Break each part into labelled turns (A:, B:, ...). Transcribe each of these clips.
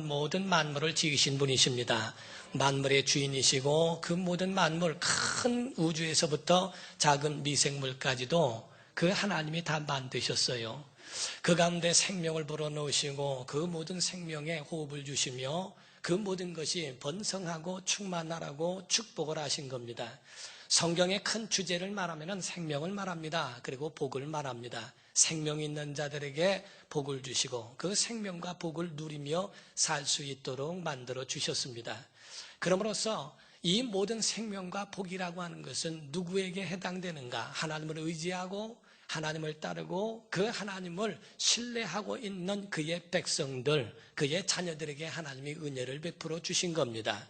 A: 하나님은 모든 만물을 지으신 분이십니다. 만물의 주인이시고 그 모든 만물, 큰 우주에서부터 작은 미생물까지도 그 하나님이 다 만드셨어요. 그 가운데 생명을 불어넣으시고 그 모든 생명에 호흡을 주시며 그 모든 것이 번성하고 충만하라고 축복을 하신 겁니다. 성경의 큰 주제를 말하면 생명을 말합니다. 그리고 복을 말합니다. 생명이 있는 자들에게 복을 주시고 그 생명과 복을 누리며 살 수 있도록 만들어 주셨습니다. 그럼으로써 이 모든 생명과 복이라고 하는 것은 누구에게 해당되는가? 하나님을 의지하고 하나님을 따르고 그 하나님을 신뢰하고 있는 그의 백성들, 그의 자녀들에게 하나님이 은혜를 베풀어 주신 겁니다.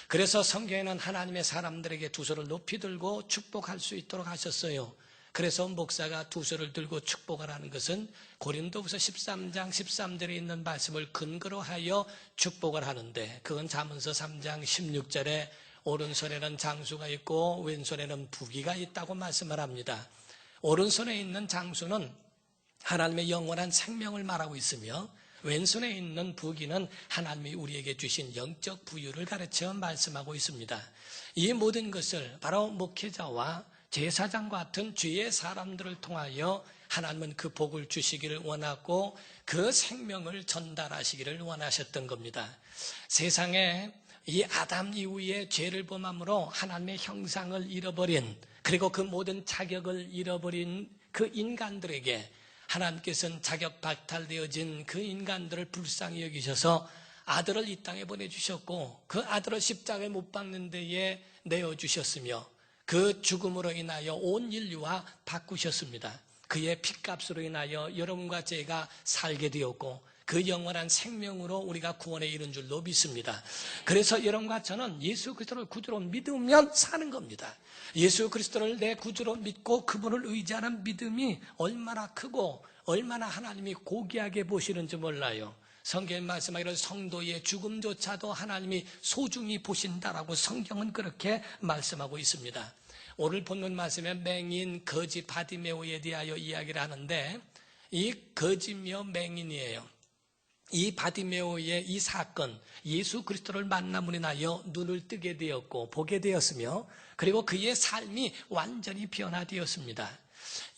A: 그래서 성경에는 하나님의 사람들에게 두 손을 높이 들고 축복할 수 있도록 하셨어요. 그래서 목사가 두 손을 들고 축복을 하는 것은 고린도후서 13장 13절에 있는 말씀을 근거로 하여 축복을 하는데, 그건 잠언서 3장 16절에 오른손에는 장수가 있고 왼손에는 부귀가 있다고 말씀을 합니다. 오른손에 있는 장수는 하나님의 영원한 생명을 말하고 있으며 왼손에 있는 부귀는 하나님이 우리에게 주신 영적 부유를 가르쳐 말씀하고 있습니다. 이 모든 것을 바로 목회자와 제사장과 같은 주의 사람들을 통하여 하나님은 그 복을 주시기를 원하고 그 생명을 전달하시기를 원하셨던 겁니다. 세상에 이 아담 이후에 죄를 범함으로 하나님의 형상을 잃어버린, 그리고 그 모든 자격을 잃어버린 그 인간들에게 하나님께서는 자격 박탈되어진 그 인간들을 불쌍히 여기셔서 아들을 이 땅에 보내주셨고 그 아들을 십자가에 못 박는 데에 내어주셨으며 그 죽음으로 인하여 온 인류와 바꾸셨습니다. 그의 핏값으로 인하여 여러분과 제가 살게 되었고 그 영원한 생명으로 우리가 구원에 이른 줄로 믿습니다. 그래서 여러분과 저는 예수 그리스도를 구주로 믿으면 사는 겁니다. 예수 그리스도를 내 구주로 믿고 그분을 의지하는 믿음이 얼마나 크고 얼마나 하나님이 고귀하게 보시는지 몰라요. 성경에 말씀하기를 성도의 죽음조차도 하나님이 소중히 보신다라고 성경은 그렇게 말씀하고 있습니다. 오늘 본문 말씀에 맹인 거지 바디메오에 대하여 이야기를 하는데, 이 거지며 맹인이에요. 이 바디메오의 이 사건, 예수 그리스도를 만남으로 인하여 눈을 뜨게 되었고 보게 되었으며, 그리고 그의 삶이 완전히 변화되었습니다.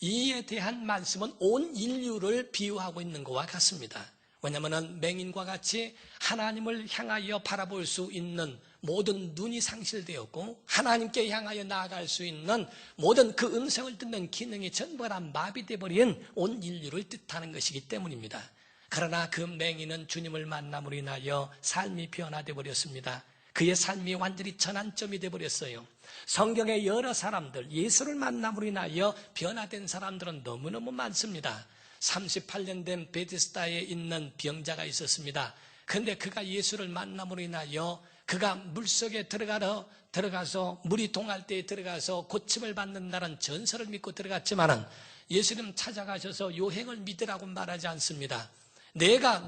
A: 이에 대한 말씀은 온 인류를 비유하고 있는 것과 같습니다. 왜냐하면 맹인과 같이 하나님을 향하여 바라볼 수 있는 모든 눈이 상실되었고 하나님께 향하여 나아갈 수 있는 모든 그 음성을 듣는 기능이 전부 다 마비되어 버린 온 인류를 뜻하는 것이기 때문입니다. 그러나 그 맹인은 주님을 만남으로 인하여 삶이 변화되어 버렸습니다. 그의 삶이 완전히 전환점이 되어 버렸어요. 성경의 여러 사람들, 예수를 만남으로 인하여 변화된 사람들은 너무너무 많습니다. 38년 된 베데스다에 있는 병자가 있었습니다. 그런데 그가 예수를 만남으로 인하여 그가 물속에 들어가서 물이 동할 때에 들어가서 고침을 받는다는 전설을 믿고 들어갔지만은 예수님 찾아가셔서 요행을 믿으라고 말하지 않습니다. 내가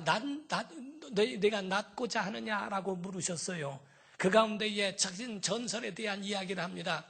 A: 낫고자 하느냐라고 물으셨어요. 그 가운데에 자신 전설에 대한 이야기를 합니다.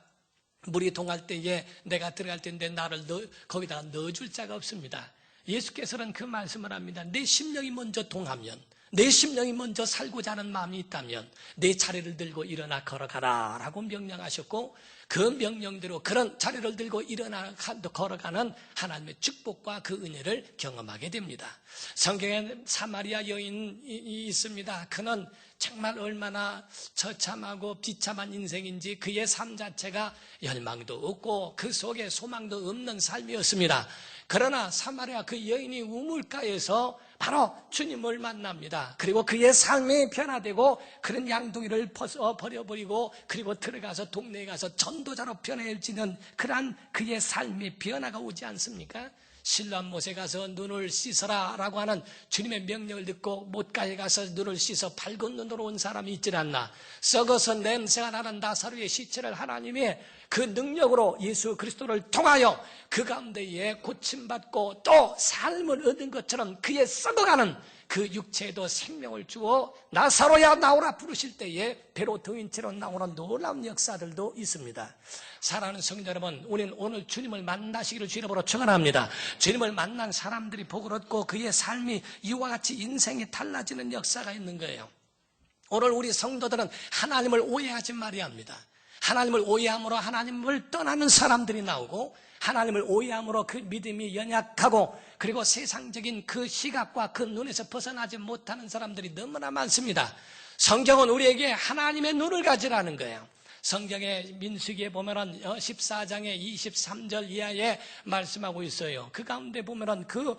A: 물이 동할 때에 내가 들어갈 텐데 나를 거기다가 넣어줄 자가 없습니다. 예수께서는 그 말씀을 합니다. 내 심령이 먼저 동하면, 내 심령이 먼저 살고자 하는 마음이 있다면 내 자리를 들고 일어나 걸어가라 라고 명령하셨고, 그 명령대로 그런 자리를 들고 일어나 걸어가는 하나님의 축복과 그 은혜를 경험하게 됩니다. 성경에 사마리아 여인이 있습니다. 그는 정말 얼마나 처참하고 비참한 인생인지 그의 삶 자체가 열망도 없고 그 속에 소망도 없는 삶이었습니다. 그러나 사마리아 그 여인이 우물가에서 바로 주님을 만납니다. 그리고 그의 삶이 변화되고 그런 양동이를 버려버리고 그리고 들어가서 동네에 가서 전도자로 변해지는 그러한 그의 삶의 변화가 오지 않습니까? 신랑 못에 가서 눈을 씻어라 라고 하는 주님의 명령을 듣고 못가에 가서 눈을 씻어 밝은 눈으로 온 사람이 있질 않나. 썩어서 냄새가 나는 나사로의 시체를 하나님이 그 능력으로 예수 그리스도를 통하여 그 가운데에 고침받고 또 삶을 얻은 것처럼 그의 썩어가는 그 육체에도 생명을 주어 나사로야 나오라 부르실 때에 배로 등인 채로 나오는 놀라운 역사들도 있습니다. 사랑하는 성도 여러분, 우리는 오늘 주님을 만나시기를 주의 이름으로 축원합니다. 주님을 만난 사람들이 복을 얻고 그의 삶이 이와 같이 인생이 달라지는 역사가 있는 거예요. 오늘 우리 성도들은 하나님을 오해하지 말아야 합니다. 하나님을 오해함으로 하나님을 떠나는 사람들이 나오고, 하나님을 오해함으로 그 믿음이 연약하고, 그리고 세상적인 그 시각과 그 눈에서 벗어나지 못하는 사람들이 너무나 많습니다. 성경은 우리에게 하나님의 눈을 가지라는 거예요. 성경의 민수기에 보면은 14장의 23절 이하에 말씀하고 있어요. 그 가운데 보면은 그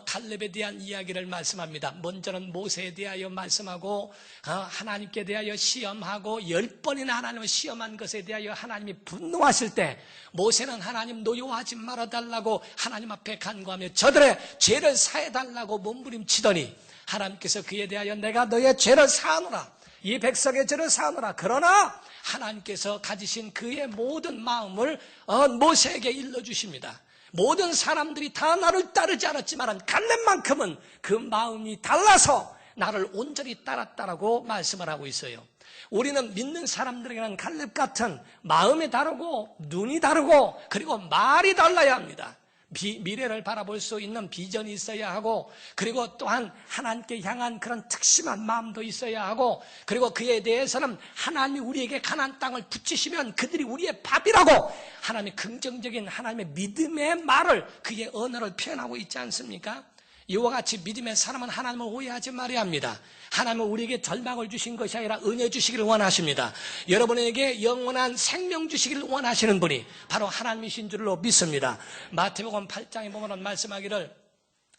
A: 갈렙에 대한 이야기를 말씀합니다. 먼저는 모세에 대하여 말씀하고, 하나님께 대하여 시험하고 10번이나 하나님을 시험한 것에 대하여 하나님이 분노하실 때 모세는 하나님 노여워하지 말아달라고 하나님 앞에 간구하며 저들의 죄를 사해달라고 몸부림치더니 하나님께서 그에 대하여 내가 너의 죄를 사하노라, 이 백성의 죄를 사하노라. 그러나 하나님께서 가지신 그의 모든 마음을 모세에게 일러주십니다. 모든 사람들이 다 나를 따르지 않았지만 갈렙만큼은 그 마음이 달라서 나를 온전히 따랐다라고 말씀을 하고 있어요. 우리는 믿는 사람들에게는 갈렙 같은 마음이 다르고 눈이 다르고 그리고 말이 달라야 합니다. 미래를 바라볼 수 있는 비전이 있어야 하고, 그리고 또한 하나님께 향한 그런 특심한 마음도 있어야 하고, 그리고 그에 대해서는 하나님이 우리에게 가나안 땅을 붙이시면 그들이 우리의 밥이라고 하나님의 긍정적인 하나님의 믿음의 말을, 그의 언어를 표현하고 있지 않습니까? 이와 같이 믿음의 사람은 하나님을 오해하지 말아야 합니다. 하나님은 우리에게 절망을 주신 것이 아니라 은혜 주시기를 원하십니다. 여러분에게 영원한 생명 주시기를 원하시는 분이 바로 하나님이신 줄로 믿습니다. 마태복음 8장에 보면 말씀하기를,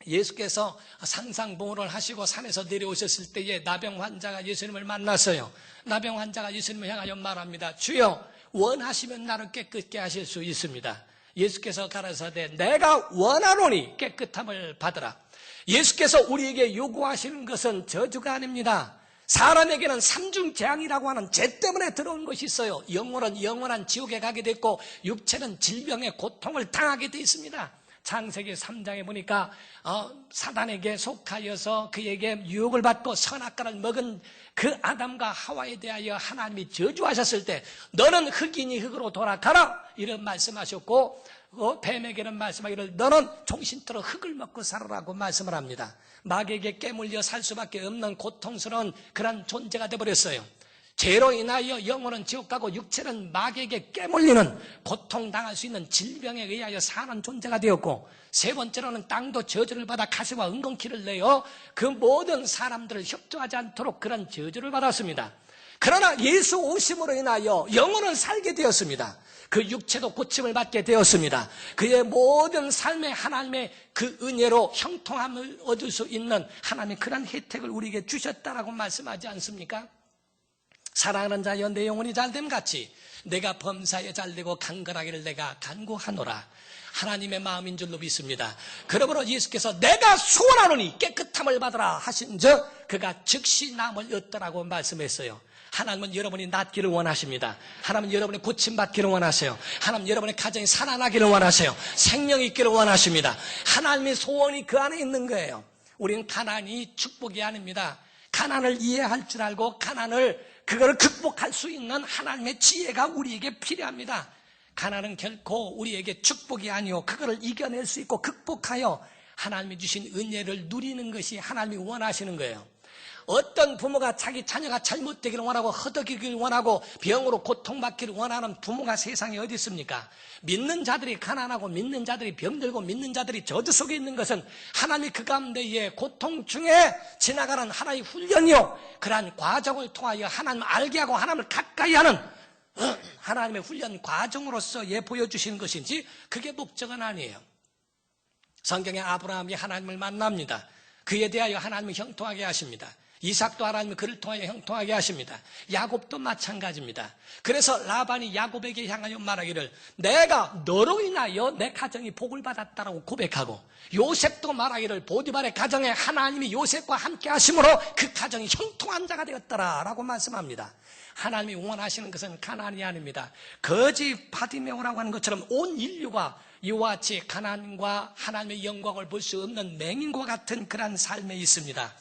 A: 예수께서 산상봉우를 하시고 산에서 내려오셨을 때에 나병 환자가 예수님을 만났어요. 나병 환자가 예수님을 향하여 말합니다. 주여, 원하시면 나를 깨끗게 하실 수 있습니다. 예수께서 가라사대 내가 원하노니 깨끗함을 받으라. 예수께서 우리에게 요구하시는 것은 저주가 아닙니다. 사람에게는 삼중재앙이라고 하는 죄 때문에 들어온 것이 있어요. 영혼은 영원한 지옥에 가게 됐고 육체는 질병의 고통을 당하게 되어 있습니다. 창세기 3장에 보니까 사단에게 속하여서 그에게 유혹을 받고 선악과를 먹은 그 아담과 하와에 대하여 하나님이 저주하셨을 때 너는 흙이니 흙으로 돌아가라 이런 말씀하셨고, 뱀에게는 말씀하기를 너는 종신토로 흙을 먹고 살아라고 말씀을 합니다. 마귀에게 깨물려 살 수밖에 없는 고통스러운 그런 존재가 되어버렸어요. 죄로 인하여 영혼은 지옥 가고 육체는 마귀에게 깨물리는 고통당할 수 있는 질병에 의하여 사는 존재가 되었고, 세 번째로는 땅도 저주를 받아 가시와 은근키를 내어 그 모든 사람들을 협조하지 않도록 그런 저주를 받았습니다. 그러나 예수 오심으로 인하여 영혼은 살게 되었습니다. 그 육체도 고침을 받게 되었습니다. 그의 모든 삶에 하나님의 그 은혜로 형통함을 얻을 수 있는 하나님의 그런 혜택을 우리에게 주셨다라고 말씀하지 않습니까? 사랑하는 자여 내 영혼이 잘됨 같이 내가 범사에 잘되고 강건하기를 내가 간구하노라. 하나님의 마음인 줄로 믿습니다. 그러므로 예수께서 내가 소원하노니 깨끗함을 받으라 하신즉 그가 즉시 남을 얻더라고 말씀했어요. 하나님은 여러분이 낫기를 원하십니다. 하나님은 여러분이 고침받기를 원하세요. 하나님은 여러분의 가정이 살아나기를 원하세요. 생명이 있기를 원하십니다. 하나님의 소원이 그 안에 있는 거예요. 우리는 가난이 축복이 아닙니다. 가난을 이해할 줄 알고 그거를 극복할 수 있는 하나님의 지혜가 우리에게 필요합니다. 가난은 결코 우리에게 축복이 아니요 그거를 이겨낼 수 있고 극복하여 하나님이 주신 은혜를 누리는 것이 하나님이 원하시는 거예요. 어떤 부모가 자기 자녀가 잘못되기를 원하고 허덕이기를 원하고 병으로 고통받기를 원하는 부모가 세상에 어디 있습니까? 믿는 자들이 가난하고 믿는 자들이 병들고 믿는 자들이 저주 속에 있는 것은 하나님이 그 가운데에 고통 중에 지나가는 하나의 훈련이요 그러한 과정을 통하여 하나님을 알게 하고 하나님을 가까이 하는 하나님의 훈련 과정으로서 보여주시는 것인지 그게 목적은 아니에요. 성경에 아브라함이 하나님을 만납니다. 그에 대하여 하나님을 형통하게 하십니다. 이삭도 하나님이 그를 통하여 형통하게 하십니다. 야곱도 마찬가지입니다. 그래서 라반이 야곱에게 향하여 말하기를 내가 너로 인하여 내 가정이 복을 받았다라고 고백하고, 요셉도 말하기를 보디발의 가정에 하나님이 요셉과 함께 하심으로 그 가정이 형통한 자가 되었더라라고 말씀합니다. 하나님이 원하시는 것은 가난이 아닙니다. 거지 바디메오라고 하는 것처럼 온 인류가 이와 같이 가난과 하나님의 영광을 볼 수 없는 맹인과 같은 그러한 삶에 있습니다.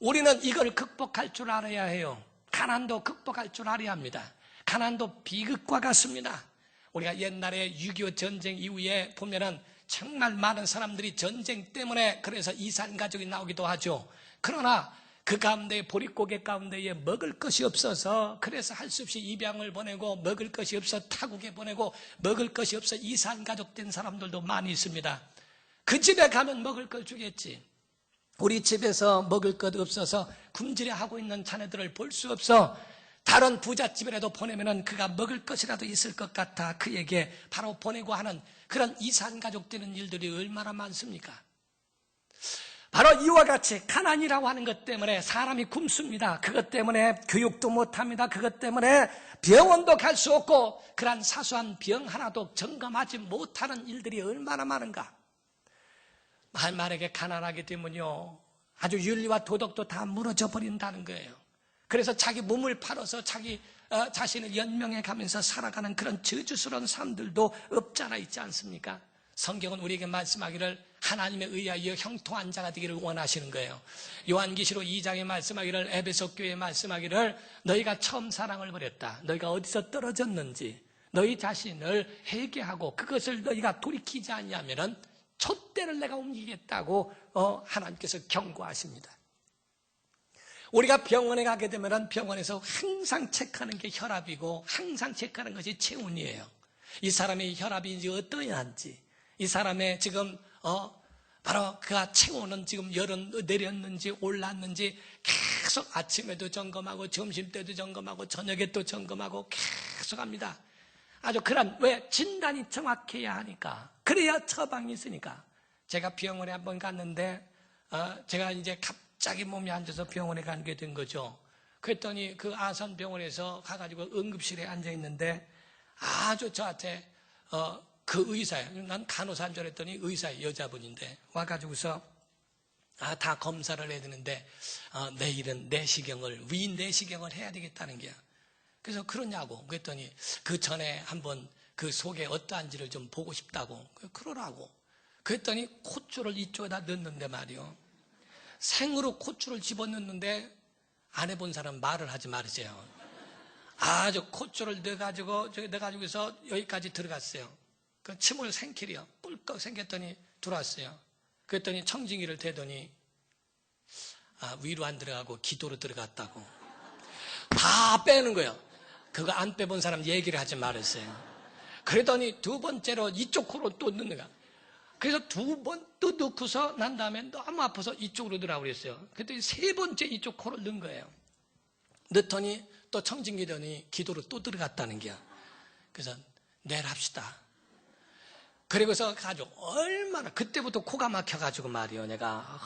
A: 우리는 이걸 극복할 줄 알아야 해요. 가난도 극복할 줄 알아야 합니다. 가난도 비극과 같습니다. 우리가 옛날에 6.25 전쟁 이후에 보면은 정말 많은 사람들이 전쟁 때문에 그래서 이산 가족이 나오기도 하죠. 그러나 그 가운데 보릿고개 가운데에 먹을 것이 없어서 그래서 할 수 없이 입양을 보내고 먹을 것이 없어 타국에 보내고 먹을 것이 없어 이산 가족 된 사람들도 많이 있습니다. 그 집에 가면 먹을 걸 주겠지. 우리 집에서 먹을 것 없어서 굶주려하고 있는 자네들을 볼 수 없어 다른 부잣집이라도 보내면은 그가 먹을 것이라도 있을 것 같아 그에게 바로 보내고 하는 그런 이산 가족 되는 일들이 얼마나 많습니까? 바로 이와 같이 가난이라고 하는 것 때문에 사람이 굶습니다. 그것 때문에 교육도 못합니다. 그것 때문에 병원도 갈 수 없고 그런 사소한 병 하나도 점검하지 못하는 일들이 얼마나 많은가. 만약에 가난하게 되면요 아주 윤리와 도덕도 다 무너져 버린다는 거예요. 그래서 자기 몸을 팔아서 자기 자신을 연명해 가면서 살아가는 그런 저주스러운 삶들도 없잖아 있지 않습니까? 성경은 우리에게 말씀하기를 하나님에 의하여 형통한 자가 되기를 원하시는 거예요. 요한계시록 2장에 말씀하기를 에베소 교회에 말씀하기를 너희가 처음 사랑을 버렸다. 너희가 어디서 떨어졌는지 너희 자신을 회개하고 그것을 너희가 돌이키지 않냐면은 촛대를 내가 옮기겠다고 하나님께서 경고하십니다. 우리가 병원에 가게 되면 병원에서 항상 체크하는 게 혈압이고 항상 체크하는 것이 체온이에요. 이 사람의 혈압이 이제 어떠한지, 이 사람의 지금 바로 그가 체온은 지금 내렸는지 올랐는지 계속 아침에도 점검하고 점심때도 점검하고 저녁에 또 점검하고 계속 합니다. 아주 그런 왜 진단이 정확해야 하니까 그래야 처방이 있으니까. 제가 병원에 한번 갔는데 제가 이제 갑자기 몸이 안 좋아서 병원에 가게 된 거죠. 그랬더니 그 아산병원에서 가가지고 응급실에 앉아 있는데 아주 저한테 그 의사예요. 난 간호사인 줄 알았더니 의사 여자분인데 와가지고서 다 검사를 해야 되는데 내일은 내시경을 위인 내시경을 해야 되겠다는 게야. 그래서 그러냐고 그랬더니 그 전에 한번 그 속에 어떠한지를 좀 보고 싶다고 그러라고 그랬더니 콧줄을 이쪽에다 넣는데 말이요 생으로 콧줄을 집어넣는데 안 해본 사람 말을 하지 말으세요. 아주 콧줄을 넣어가지고서 여기까지 들어갔어요. 그 침을 생킬이요 뿔꺽 생겼더니 들어왔어요. 그랬더니 청진기를 대더니 위로 안 들어가고 기도로 들어갔다고 다 빼는 거예요. 그거 안 빼본 사람 얘기를 하지 말았어요. 그랬더니 두 번째로 이쪽 코로 또 넣는 거야. 그래서 두 번 또 넣고서 난 다음에 너무 아파서 이쪽으로 넣으라고 그랬어요. 그랬더니 세 번째 이쪽 코를 넣은 거예요. 넣더니 또 청진기더니 기도로 또 들어갔다는 거야. 그래서 내일 합시다. 그리고서 가지고 얼마나 그때부터 코가 막혀가지고 말이요 내가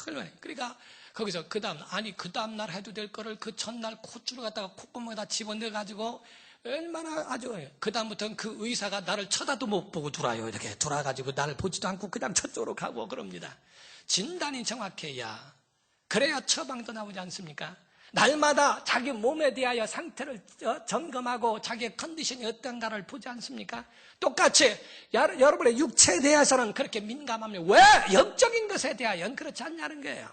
A: 얼마나 그러니까 거기서 그 다음날 해도 될 거를 그 전날 콧줄을 갖다가 콧구멍에다 집어넣어가지고 얼마나 아주 그 다음부터는 그 의사가 나를 쳐다도 못 보고 돌아요. 이렇게 돌아가지고 나를 보지도 않고 그냥 저쪽으로 가고 그럽니다. 진단이 정확해야 그래야 처방도 나오지 않습니까? 날마다 자기 몸에 대하여 상태를 점검하고 자기의 컨디션이 어떤가를 보지 않습니까? 똑같이 여러분의 육체에 대해서는 그렇게 민감하면 왜 영적인 것에 대하여는 그렇지 않냐는 거예요.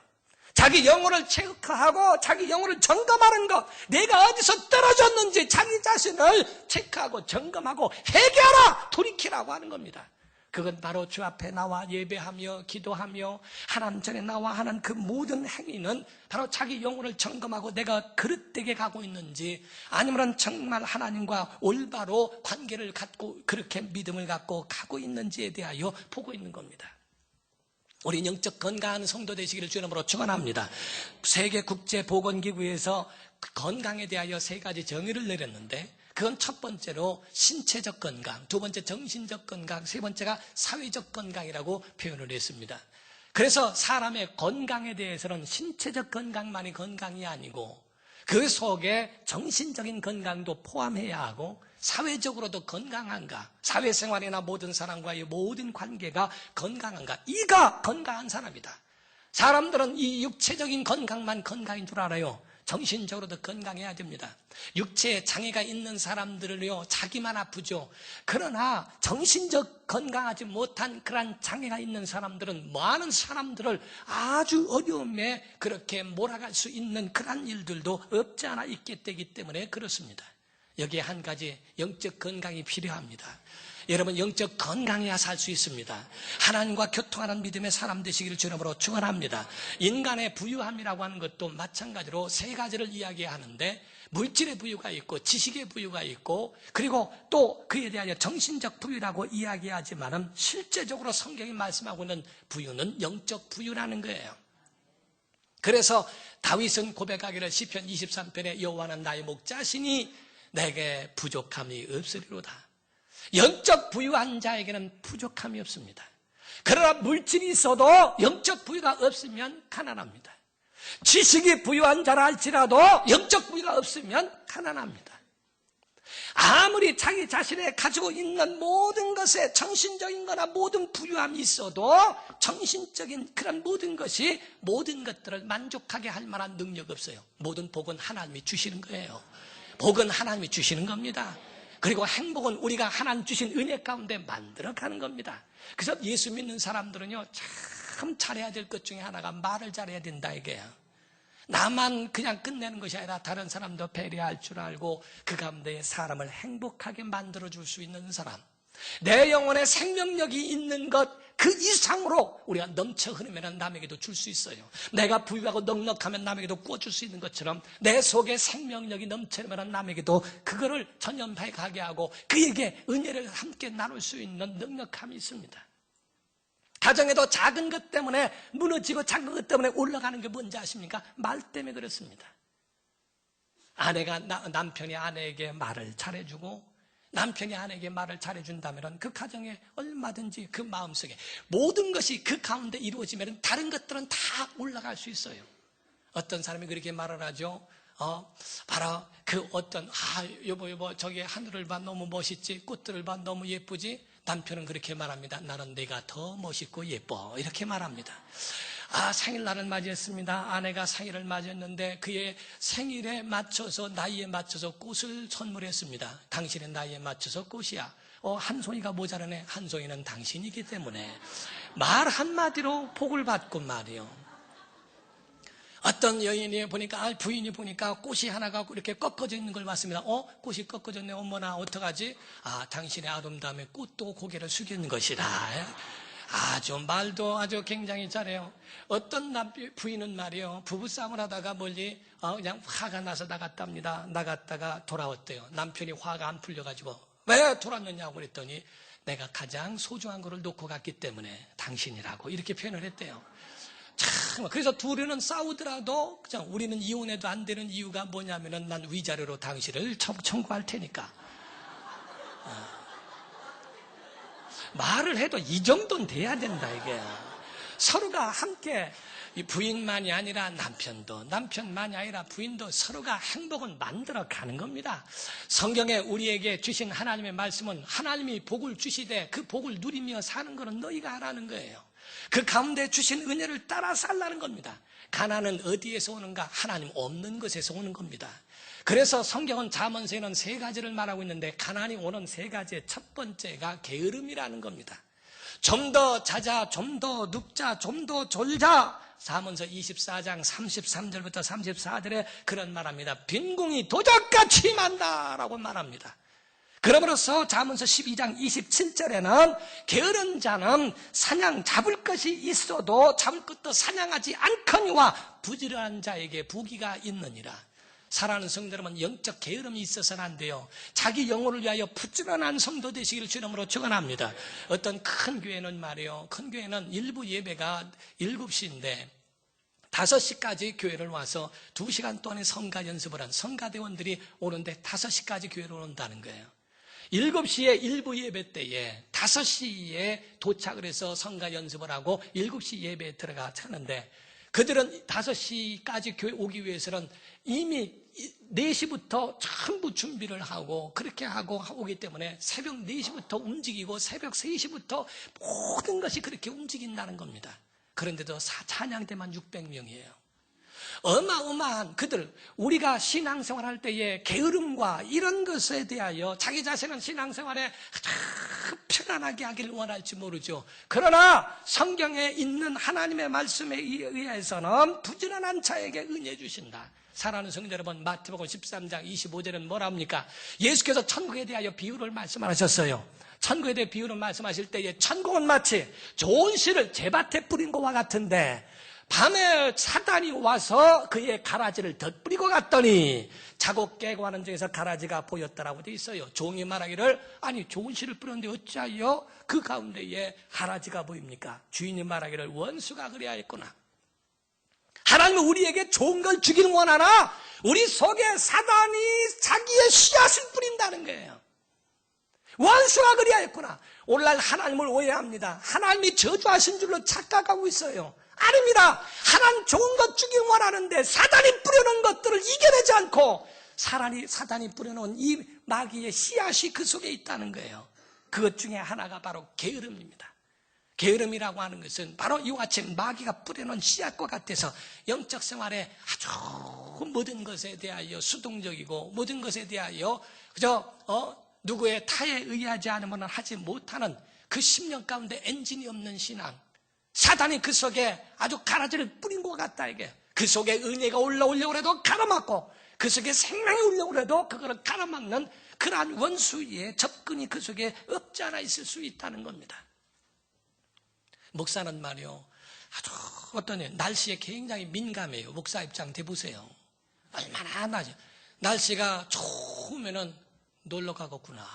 A: 자기 영혼을 체크하고 자기 영혼을 점검하는 것, 내가 어디서 떨어졌는지 자기 자신을 체크하고 점검하고 회개하라, 돌이키라고 하는 겁니다. 그건 바로 주 앞에 나와 예배하며 기도하며 하나님 전에 나와 하는 그 모든 행위는 바로 자기 영혼을 점검하고 내가 그릇되게 가고 있는지 아니면 정말 하나님과 올바로 관계를 갖고 그렇게 믿음을 갖고 가고 있는지에 대하여 보고 있는 겁니다. 우리 영적 건강한 성도 되시기를 주의 이름으로 축원합니다. 세계국제보건기구에서 건강에 대하여 세 가지 정의를 내렸는데 그건 첫 번째로 신체적 건강, 두 번째 정신적 건강, 세 번째가 사회적 건강이라고 표현을 했습니다. 그래서 사람의 건강에 대해서는 신체적 건강만이 건강이 아니고 그 속에 정신적인 건강도 포함해야 하고 사회적으로도 건강한가, 사회생활이나 모든 사람과의 모든 관계가 건강한가, 이가 건강한 사람이다. 사람들은 이 육체적인 건강만 건강인 줄 알아요. 정신적으로도 건강해야 됩니다. 육체에 장애가 있는 사람들을요, 자기만 아프죠. 그러나 정신적 건강하지 못한 그런 장애가 있는 사람들은 많은 사람들을 아주 어려움에 그렇게 몰아갈 수 있는 그런 일들도 없지 않아 있기 때문에 그렇습니다. 여기에 한 가지 영적 건강이 필요합니다. 여러분, 영적 건강해야 살 수 있습니다. 하나님과 교통하는 믿음의 사람 되시기를 주님으로 축원합니다. 인간의 부유함이라고 하는 것도 마찬가지로 세 가지를 이야기하는데, 물질의 부유가 있고 지식의 부유가 있고, 그리고 또 그에 대하여 정신적 부유라고 이야기하지만은 실제적으로 성경이 말씀하고 있는 부유는 영적 부유라는 거예요. 그래서 다윗은 고백하기를 시편 23편에 여호와는 나의 목자시니 내게 부족함이 없으리로다. 영적 부유한 자에게는 부족함이 없습니다. 그러나 물질이 있어도 영적 부유가 없으면 가난합니다. 지식이 부유한 자라 할지라도 영적 부유가 없으면 가난합니다. 아무리 자기 자신이 가지고 있는 모든 것에 정신적인 거나 모든 부유함이 있어도 정신적인 그런 모든 것이 모든 것들을 만족하게 할 만한 능력이 없어요. 모든 복은 하나님이 주시는 거예요. 복은 하나님이 주시는 겁니다. 그리고 행복은 우리가 하나님 주신 은혜 가운데 만들어가는 겁니다. 그래서 예수 믿는 사람들은요, 참 잘해야 될 것 중에 하나가 말을 잘해야 된다 이게요. 나만 그냥 끝내는 것이 아니라 다른 사람도 배려할 줄 알고 그 가운데 사람을 행복하게 만들어줄 수 있는 사람, 내 영혼에 생명력이 있는 것 그 이상으로 우리가 넘쳐 흐르면 남에게도 줄 수 있어요. 내가 부유하고 넉넉하면 남에게도 구워줄 수 있는 것처럼 내 속에 생명력이 넘치면 남에게도 그거를 전염해 가게 하고 그에게 은혜를 함께 나눌 수 있는 넉넉함이 있습니다. 가정에도 작은 것 때문에 무너지고 작은 것 때문에 올라가는 게 뭔지 아십니까? 말 때문에 그렇습니다. 남편이 아내에게 말을 잘해주고 남편이 아내에게 말을 잘해준다면 그 가정에 얼마든지 그 마음속에 모든 것이 그 가운데 이루어지면 다른 것들은 다 올라갈 수 있어요. 어떤 사람이 그렇게 말을 하죠. 봐라, 여보, 저기 하늘을 봐, 너무 멋있지? 꽃들을 봐, 너무 예쁘지? 남편은 그렇게 말합니다. 나는 내가 더 멋있고 예뻐. 이렇게 말합니다. 생일날을 맞이했습니다. 아내가 생일을 맞이했는데 그의 생일에 맞춰서, 나이에 맞춰서 꽃을 선물했습니다. 당신의 나이에 맞춰서 꽃이야. 한 송이가 모자라네. 한 송이는 당신이기 때문에. 말 한마디로 복을 받고 말이요. 어떤 여인이 보니까, 부인이 보니까 꽃이 하나가 이렇게 꺾어져 있는 걸 봤습니다. 꽃이 꺾어졌네. 어머나, 어떡하지? 당신의 아름다움에 꽃도 고개를 숙이는 것이다. 말도 아주 굉장히 잘해요. 어떤 부인은 말이요, 부부싸움을 하다가 멀리 그냥 화가 나서 나갔답니다. 나갔다가 돌아왔대요. 남편이 화가 안 풀려가지고 왜 돌아왔느냐고 그랬더니 내가 가장 소중한 거를 놓고 갔기 때문에 당신이라고 이렇게 표현을 했대요. 그래서 둘이는 싸우더라도 그냥 우리는 이혼해도 안 되는 이유가 뭐냐면은 난 위자료로 당신을 청구할 테니까. 말을 해도 이 정도는 돼야 된다 이게. 서로가 함께, 부인만이 아니라 남편도, 남편만이 아니라 부인도 서로가 행복을 만들어 가는 겁니다. 성경에 우리에게 주신 하나님의 말씀은 하나님이 복을 주시되 그 복을 누리며 사는 것은 너희가 하라는 거예요. 그 가운데 주신 은혜를 따라 살라는 겁니다. 가난은 어디에서 오는가? 하나님 없는 것에서 오는 겁니다. 그래서 성경은 잠언서에는 세 가지를 말하고 있는데 가난이 오는 세 가지의 첫 번째가 게으름이라는 겁니다. 좀 더 자자, 좀 더 눕자, 좀 더 졸자. 잠언서 24장 33절부터 34절에 그런 말합니다. 빈궁이 도적같이 만다라고 말합니다. 그러므로서 잠언서 12장 27절에는 게으른 자는 사냥 잡을 것이 있어도 잡을 것도 사냥하지 않거니와 부지런한 자에게 부귀가 있느니라. 사랑하는 성도 여러분, 영적 게으름이 있어서는 안 돼요. 자기 영혼을 위하여 부지런한 성도 되시기를 주님으로 축원합니다. 어떤 큰 교회는 말이에요, 큰 교회는 일부 예배가 7시인데 5시까지 교회를 와서 2시간 동안에 성가 연습을 한 성가대원들이 오는데 5시까지 교회를 온다는 거예요. 7시에 일부 예배 때에 5시에 도착을 해서 성가 연습을 하고 7시 예배에 들어가 차는데, 그들은 5시까지 교회 오기 위해서는 이미 4시부터 전부 준비를 하고 그렇게 하고 오기 때문에 새벽 4시부터 움직이고 새벽 3시부터 모든 것이 그렇게 움직인다는 겁니다. 그런데도 찬양대만 600명이에요. 어마어마한 그들, 우리가 신앙생활할 때의 게으름과 이런 것에 대하여 자기 자신은 신앙생활에 아주 편안하게 하기를 원할지 모르죠. 그러나 성경에 있는 하나님의 말씀에 의해서는 부지런한 자에게 은혜 주신다. 사랑하는 성도 여러분, 마태복음 13장 25절은 뭐라 합니까? 예수께서 천국에 대하여 비유를 말씀하셨어요. 천국에 대해 비유를 말씀하실 때에 천국은 마치 좋은 씨를 재밭에 뿌린 것과 같은데 밤에 사단이 와서 그의 가라지를 덧뿌리고 갔더니 자고 깨고 하는 중에서 가라지가 보였다라고 되어 있어요. 종이 말하기를 아니 좋은 씨를 뿌렸는데 어찌하여 그 가운데에 가라지가 보입니까? 주인이 말하기를 원수가 그래야 했구나. 하나님은 우리에게 좋은 걸 주기는 원하나 우리 속에 사단이 자기의 씨앗을 뿌린다는 거예요. 원수가 그래야 했구나. 오늘날 하나님을 오해합니다. 하나님이 저주하신 줄로 착각하고 있어요. 아닙니다. 하나님 좋은 것 주긴 원하는데 사단이 뿌려놓은 것들을 이겨내지 않고 사단이 뿌려놓은 이 마귀의 씨앗이 그 속에 있다는 거예요. 그것 중에 하나가 바로 게으름입니다. 게으름이라고 하는 것은 바로 이와 같이 마귀가 뿌려놓은 씨앗과 같아서 영적 생활에 아주 모든 것에 대하여 수동적이고 모든 것에 대하여 그저 누구의 타에 의하지 않으면 하지 못하는 그 10년 가운데 엔진이 없는 신앙, 사단이 그 속에 아주 가라지를 뿌린 것 같다 이게. 그 속에 은혜가 올라오려고 해도 가로막고 그 속에 생명이 올라오려고 해도 그거를 가로막는 그러한 원수의 접근이 그 속에 없지 않아 있을 수 있다는 겁니다. 목사는 말이요, 아주 어떤 날씨에 굉장히 민감해요. 목사 입장 대보세요. 얼마나 날씨가 좋으면은 놀러 가겠구나.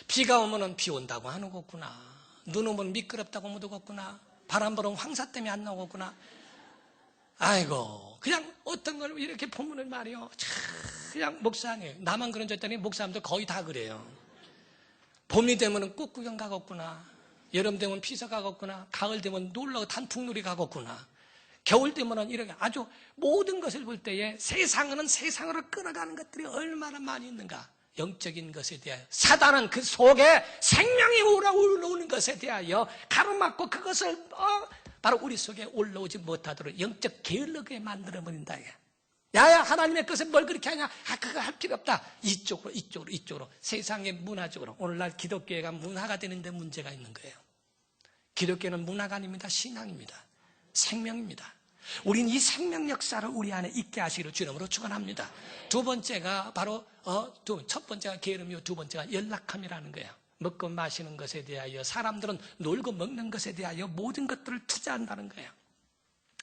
A: 비가 오면은 비 온다고 하는 거구나. 눈 오면 미끄럽다고 못 오겠구나. 바람 불으면 황사 때문에 안 나오겠구나. 아이고, 그냥 어떤 걸 이렇게 보면은 말이요, 그냥 목사님, 나만 그런 줄 알았더니 목사님도 거의 다 그래요. 봄이 되면은 꽃구경 가겠구나. 여름 되면 피서 가겠구나. 가을 되면 놀러 단풍놀이 가겠구나. 겨울 되면은 이렇게 아주 모든 것을 볼 때에 세상은 세상으로 끌어가는 것들이 얼마나 많이 있는가. 영적인 것에 대하여 사단은 그 속에 생명이 올라오는 것에 대하여 가로막고 그것을 바로 우리 속에 올라오지 못하도록 영적 게을르게 만들어버린다. 야야 하나님의 것에 뭘 그렇게 하냐. 그거 할 필요 없다. 이쪽으로 세상의 문화적으로. 오늘날 기독교회가 문화가 되는데 문제가 있는 거예요. 기독교는 문화가 아닙니다. 신앙입니다. 생명입니다. 우린 이 생명 역사를 우리 안에 있게 하시기를 주님으로 축원합니다. 두 번째가 바로 첫 번째가 게으름이요, 두 번째가 연락함이라는 거예요. 먹고 마시는 것에 대하여 사람들은 놀고 먹는 것에 대하여 모든 것들을 투자한다는 거예요.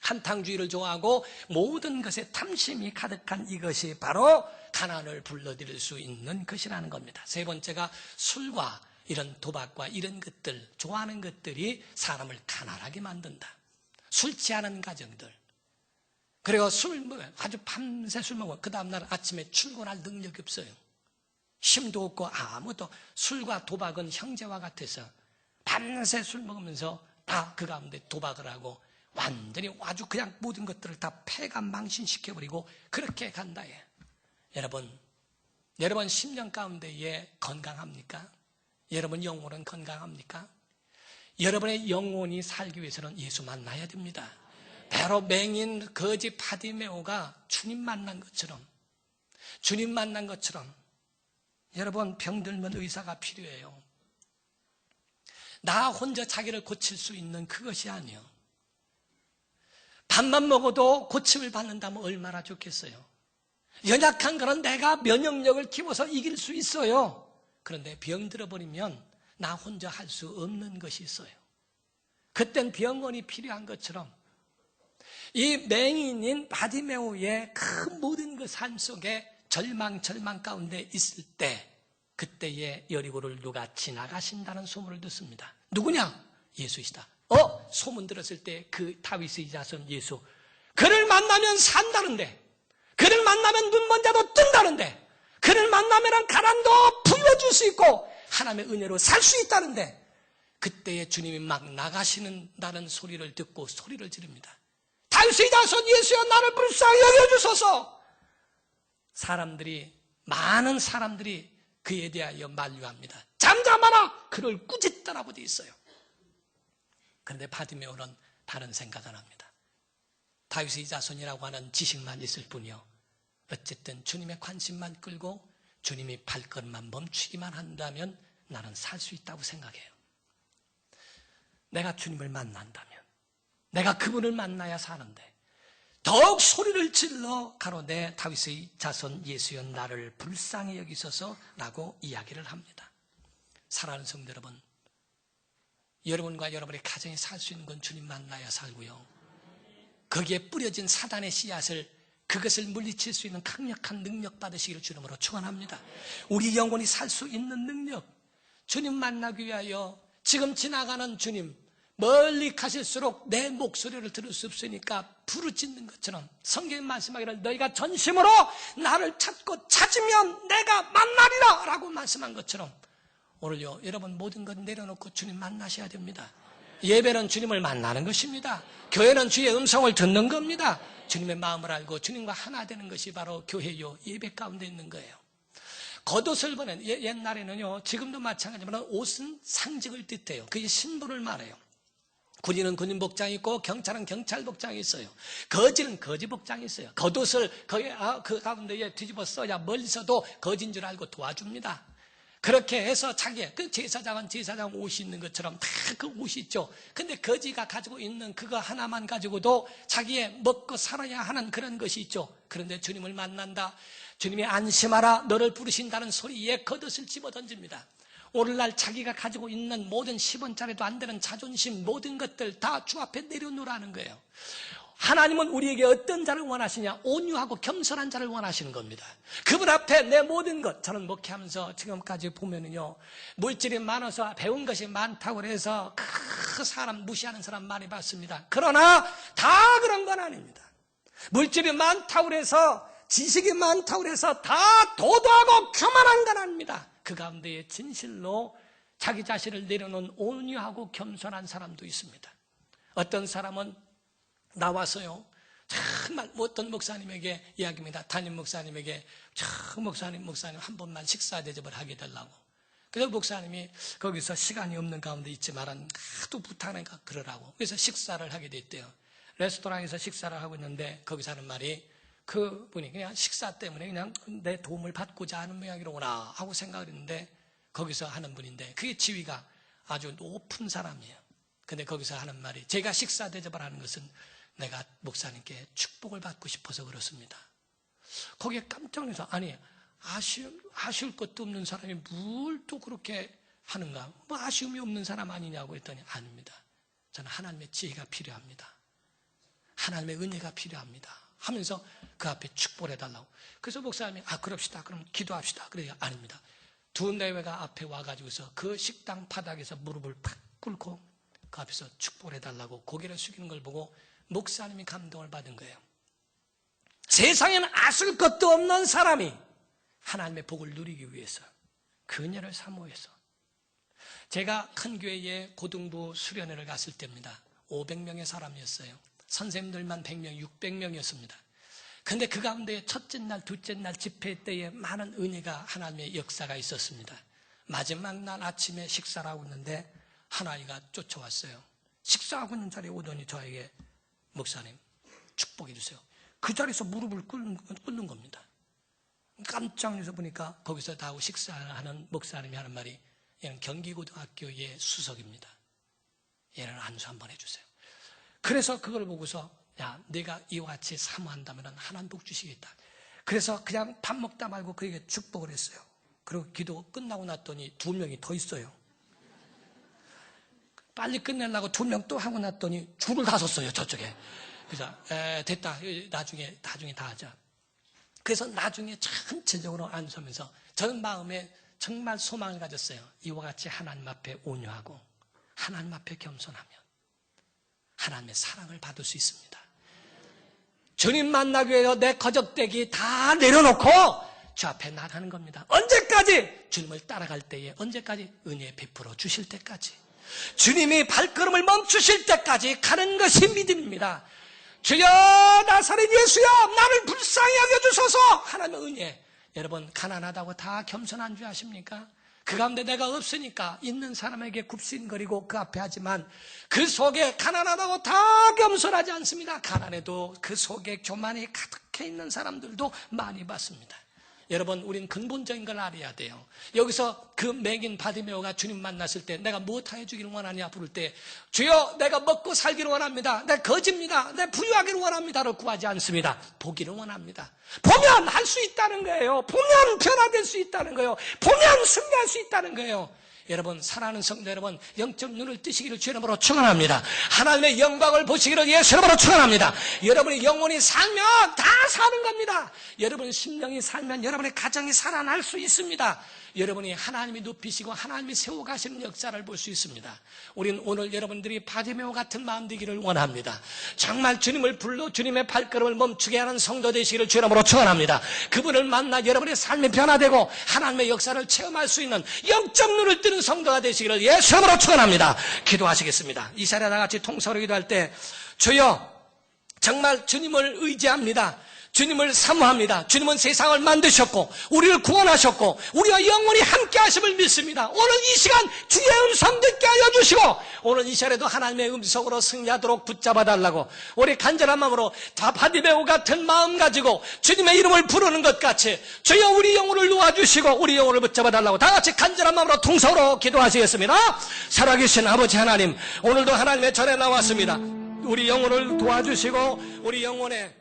A: 한탕주의를 좋아하고 모든 것에 탐심이 가득한 이것이 바로 가난을 불러들일 수 있는 것이라는 겁니다. 세 번째가 술과 이런 도박과 이런 것들, 좋아하는 것들이 사람을 가난하게 만든다. 술 취하는 가정들. 그리고 아주 밤새 술 먹어. 그 다음날 아침에 출근할 능력이 없어요. 힘도 없고 아무도. 술과 도박은 형제와 같아서 밤새 술 먹으면서 다 그 가운데 도박을 하고 완전히 아주 그냥 모든 것들을 다 패가 망신시켜버리고 그렇게 간다. 여러분 10년 가운데에 건강합니까? 여러분 영혼은 건강합니까? 여러분의 영혼이 살기 위해서는 예수 만나야 됩니다. 바로 맹인 거지 바디메오가 주님 만난 것처럼 여러분 병들면 의사가 필요해요. 나 혼자 자기를 고칠 수 있는 그것이 아니에요. 밥만 먹어도 고침을 받는다면 얼마나 좋겠어요. 연약한 거는 내가 면역력을 키워서 이길 수 있어요. 그런데 병들어 버리면 나 혼자 할 수 없는 것이 있어요. 그땐 병원이 필요한 것처럼 이 맹인인 바디메오의 그 모든 그 삶 속에 절망 가운데 있을 때 그때에 여리고를 누가 지나가신다는 소문을 듣습니다. 누구냐? 예수이시다. 소문 들었을 때 그 다윗의 자손 예수. 그를 만나면 산다는데, 그를 만나면 눈먼 자도 뜬다는데, 그를 만나면 가난도 부여줄 수 있고 하나님의 은혜로 살 수 있다는데, 그때에 주님이 막 나가시는다는 소리를 듣고 소리를 지릅니다. 다윗의 자손 예수여 나를 불쌍히 여겨주소서. 많은 사람들이 그에 대하여 만류합니다. 잠잠하라 그를 꾸짖더라고 되어 있어요. 그런데 바디메오는 다른 생각을 합니다. 다윗의 자손이라고 하는 지식만 있을 뿐이요. 어쨌든 주님의 관심만 끌고 주님이 발걸음만 멈추기만 한다면 나는 살 수 있다고 생각해요. 내가 주님을 만난다면, 내가 그분을 만나야 사는데 더욱 소리를 질러 가로되 다윗의 자손 예수여 나를 불쌍히 여기소서라고 이야기를 합니다. 사랑하는 성도 여러분, 여러분과 여러분의 가정이 살 수 있는 건 주님 만나야 살고요. 거기에 뿌려진 사단의 씨앗을, 그것을 물리칠 수 있는 강력한 능력 받으시기를 주님으로 축원합니다. 우리 영혼이 살 수 있는 능력, 주님 만나기 위하여 지금 지나가는 주님, 멀리 가실수록 내 목소리를 들을 수 없으니까 부르짖는 것처럼 성경에 말씀하기를 너희가 전심으로 나를 찾고 찾으면 내가 만나리라 라고 말씀한 것처럼 오늘요, 여러분 모든 것 내려놓고 주님 만나셔야 됩니다. 예배는 주님을 만나는 것입니다. 교회는 주의 음성을 듣는 겁니다. 주님의 마음을 알고 주님과 하나 되는 것이 바로 교회요, 예배 가운데 있는 거예요. 겉옷을 보는, 옛날에는요, 지금도 마찬가지지만 옷은 상징을 뜻해요. 그게 신분을 말해요. 군인은 군인 복장이 있고 경찰은 경찰 복장이 있어요. 거지는 거지 복장이 있어요. 겉옷을 그 가운데에 뒤집어 써야 멀리서도 거지인 줄 알고 도와줍니다. 그렇게 해서 자기, 그 제사장은 제사장 옷이 있는 것처럼 다 그 옷이 있죠. 근데 거지가 가지고 있는 그거 하나만 가지고도 자기의 먹고 살아야 하는 그런 것이 있죠. 그런데 주님을 만난다. 주님이 안심하라 너를 부르신다는 소리에 겉옷을 집어 던집니다. 오늘날 자기가 가지고 있는 모든 10원짜리도 안 되는 자존심, 모든 것들 다 주 앞에 내려놓으라는 거예요. 하나님은 우리에게 어떤 자를 원하시냐? 온유하고 겸손한 자를 원하시는 겁니다. 그분 앞에 내 모든 것, 저는 목회하면서 지금까지 보면은요, 물질이 많아서 배운 것이 많다고 해서 그 사람 무시하는 사람 많이 봤습니다. 그러나 다 그런 건 아닙니다. 물질이 많다고 해서, 지식이 많다고 해서 다 도도하고 교만한 건 아닙니다. 그 가운데에 진실로 자기 자신을 내려놓은 온유하고 겸손한 사람도 있습니다. 어떤 사람은 나와서요, 정말 어떤 목사님에게 이야기입니다. 담임 목사님에게 목사님 한 번만 식사 대접을 하게 해달라고. 그래서 목사님이 거기서 시간이 없는 가운데 있지만 하도 부탁하니까 그러라고. 그래서 식사를 하게 됐대요. 레스토랑에서 식사를 하고 있는데 거기서 하는 말이, 그분이 그냥 식사 때문에 그냥 내 도움을 받고자 하는 모양이로구나 하고 생각을 했는데, 거기서 하는 분인데 그게 지위가 아주 높은 사람이에요. 근데 거기서 하는 말이, 제가 식사 대접을 하는 것은 내가 목사님께 축복을 받고 싶어서 그렇습니다. 거기에 깜짝 놀라서, 아니 아쉬울 것도 없는 사람이 뭘 또 그렇게 하는가, 뭐 아쉬움이 없는 사람 아니냐고 했더니, 아닙니다. 저는 하나님의 지혜가 필요합니다. 하나님의 은혜가 필요합니다 하면서 그 앞에 축복을 해달라고. 그래서 목사님이 그럽시다, 그럼 기도합시다. 그래요. 아닙니다. 두 내외가 앞에 와가지고서 그 식당 바닥에서 무릎을 팍 꿇고 그 앞에서 축복을 해달라고 고개를 숙이는 걸 보고 목사님이 감동을 받은 거예요. 세상에는 아쉬울 것도 없는 사람이 하나님의 복을 누리기 위해서, 그 은혜를 사모해서. 제가 큰 교회에 고등부 수련회를 갔을 때입니다. 500명의 사람이었어요. 선생님들만 100명, 600명이었습니다. 근데 그 가운데 첫째 날, 둘째 날 집회 때에 많은 은혜가, 하나님의 역사가 있었습니다. 마지막 날 아침에 식사를 하고 있는데 한 아이가 쫓아왔어요. 식사하고 있는 자리에 오더니 저에게, 목사님 축복해 주세요. 그 자리에서 무릎을 꿇는 겁니다. 깜짝 놀라서 보니까 거기서 다 하고 식사하는 목사님이 하는 말이, 얘는 경기고등학교의 수석입니다. 얘는 안수 한번 해주세요. 그래서 그걸 보고서, 야, 내가 이와 같이 사모한다면 하나님 복 주시겠다. 그래서 그냥 밥 먹다 말고 그에게 축복을 했어요. 그리고 기도 끝나고 났더니 2명이 더 있어요. 빨리 끝내려고 2명 또 하고 났더니 줄을 다 섰어요, 저쪽에. 그래서 됐다, 나중에 다 하자. 그래서 나중에 전체적으로 안 서면서 저는 마음에 정말 소망을 가졌어요. 이와 같이 하나님 앞에 온유하고 하나님 앞에 겸손하면 하나님의 사랑을 받을 수 있습니다. 주님 만나기 위해서 내 거적대기 다 내려놓고 주 앞에 나가는 겁니다. 언제까지? 주님을 따라갈 때에, 언제까지? 은혜 베풀어 주실 때까지, 주님이 발걸음을 멈추실 때까지 가는 것이 믿음입니다. 주여 나사렛 예수여 나를 불쌍히 여겨주소서. 하나님의 은혜. 여러분, 가난하다고 다 겸손한 줄 아십니까? 그 가운데 내가 없으니까 있는 사람에게 굽신거리고 그 앞에 하지만 그 속에 가난하다고 다 겸손하지 않습니다. 가난해도 그 속에 교만이 가득해 있는 사람들도 많이 봤습니다. 여러분, 우린 근본적인 걸 알아야 돼요. 여기서 그 맹인 바디메오가 주님 만났을 때 내가 무엇하여 주기를 원하냐 부를 때 주여 내가 먹고 살기를 원합니다. 내 거지입니다. 내 부유하기를 원합니다로 구하지 않습니다. 보기를 원합니다. 보면 할 수 있다는 거예요. 보면 변화될 수 있다는 거예요. 보면 승리할 수 있다는 거예요. 여러분, 사랑하는 성도 여러분, 영적 눈을 뜨시기를 주의 이름으로 축원합니다. 하나님의 영광을 보시기를 예수 이름으로 축원합니다. 여러분의 영혼이 살면 다 사는 겁니다. 여러분의 심령이 살면 여러분의 가정이 살아날 수 있습니다. 여러분이 하나님이 높이시고 하나님이 세워가시는 역사를 볼 수 있습니다. 우린 오늘 여러분들이 바디메오 같은 마음 되기를 원합니다. 정말 주님을 불러 주님의 발걸음을 멈추게 하는 성도 되시기를 주의 이름으로 축원합니다. 그분을 만나 여러분의 삶이 변화되고 하나님의 역사를 체험할 수 있는 영적 눈을 뜨는 성도가 되시기를 예수 이름으로 축원합니다. 기도하시겠습니다. 이 자리에 다 같이 통성으로 기도할 때 주여 정말 주님을 의지합니다. 주님을 사모합니다. 주님은 세상을 만드셨고 우리를 구원하셨고 우리와 영원히 함께 하심을 믿습니다. 오늘 이 시간 주의 음성 듣게 하여 주시고 오늘 이 시간에도 하나님의 음성으로 승리하도록 붙잡아 달라고 우리 간절한 마음으로 바디메오 같은 마음 가지고 주님의 이름을 부르는 것 같이 주여 우리 영혼을 놓아주시고 우리 영혼을 붙잡아 달라고 다 같이 간절한 마음으로 통성으로 기도하시겠습니다. 살아계신 아버지 하나님, 오늘도 하나님의 전에 나왔습니다. 우리 영혼을 도와주시고 우리 영혼에